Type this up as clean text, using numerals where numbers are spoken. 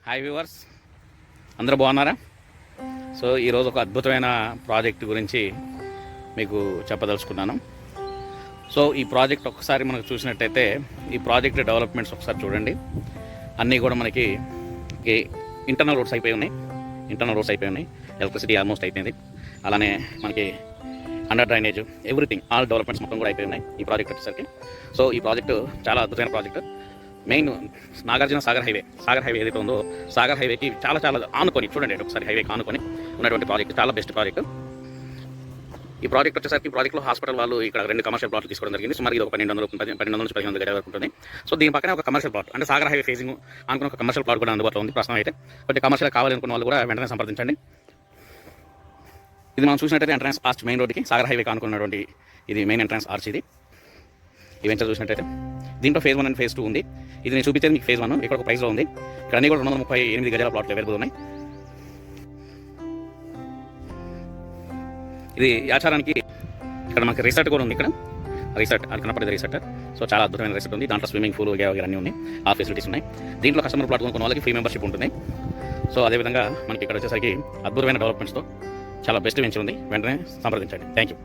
Hi viewers, అందరూ బాగున్నారా? So ఈరోజు ఒక అద్భుతమైన ప్రాజెక్ట్ గురించి మీకు చెప్పదలుచుకున్నాను. సో ఈ ప్రాజెక్ట్ ఒక్కసారి మనకు చూసినట్టయితే ఈ ప్రాజెక్ట్ డెవలప్మెంట్స్ ఒకసారి చూడండి. అన్నీ కూడా మనకి ఇంటర్నల్ రోడ్స్ అయిపోయి ఉన్నాయి. ఎలక్ట్రిసిటీ ఆల్మోస్ట్ అయిపోయింది. అలానే మనకి under drainage, everything, all developments మొత్తం కూడా అయిపోయి ఉన్నాయి ఈ ప్రాజెక్ట్ వచ్చేసరికి. సో ఈ ప్రాజెక్టు చాలా అద్భుతమైన project. Main Nagarjuna Sagar highway ఏదైతే ఉందో, సాగర్ హైవేకి చాలా ఆనుకొని చూడండి, ఒకసారి హైవేకి ఆనుకొని ఉన్నటువంటి ప్రాజెక్ట్, చాలా బెస్ట్ ప్రాజెక్ట్. ఈ ప్రాజెక్ట్ వచ్చేసరికి ప్రాజెక్ట్లో హాస్పిటల్ వాళ్ళు ఇక్కడ 2 కమర్షియల్ ప్లాట్లు తీసుకోవడం జరిగింది. సుమారు ఇది ఒక 1200 నుంచి 1500 గజాల వరకు ఉంటుంది. సో దీని పక్కనే ఒక కమర్షియల్ ప్లాట్, అంటే సాగర్ హైవే ఫేసింగ్ అనుకున్న ఒక కమర్షియల్ ప్లాట్ కూడా అందుబాటులో ఉంది ప్రస్తుతం అయితే. కొంచెం కమర్షియల్ కావాలనుకున్న వాళ్ళు కూడా వెంటనే సంప్రదించండి. ఇది మనం చూసినట్టయితే ఎంట్రన్స్ ఆర్చ్, మెయిన్ రోడ్కి సాగర్ హైవేకి అనుకున్నటువంటి ఇది మెయిన్ ఎంట్రన్స్ ఆర్చ్. ఇది ఈ వెంచర్ చూసినట్టయితే దీంట్లో ఫేజ్ 1 అండ్ ఫేజ్ 2 ఉంది. ఇది నేను చూపించేది మీకు ఫేజ్ 1. ఇక్కడ ఒక ప్రైస్లో ఉంది. ఇక్కడ అన్ని కూడా 238 గజాల ప్లాట్లు అవైలబుల్ ఉన్నాయి. ఇది ఆచారానికి ఇక్కడ మనకి రిసార్ట్ కూడా ఉంది. ఇక్కడ రిసార్ట్ అది కనపడేది రిసార్ట్. సో చాలా అద్భుతమైన రిసార్ట్ ఉంది. దాంట్లో స్విమ్మింగ్ పూల్ వగైరా అన్నీ ఉన్నాయి. ఆ ఫెసిలిటీస్ ఉన్నాయి. దీంట్లో కస్టమర్ ప్లాట్ కొనుక్కున్న వాళ్ళకి ఫ్రీ మెంబర్షిప్ ఉంటుంది. సో అదేవిధంగా మనకి ఇక్కడ వచ్చేసరికి అద్భుతమైన డెవలప్మెంట్స్తో చాలా బెస్ట్ వెంచర్ ఉంది. వెంటనే సంప్రదించండి. Thank you.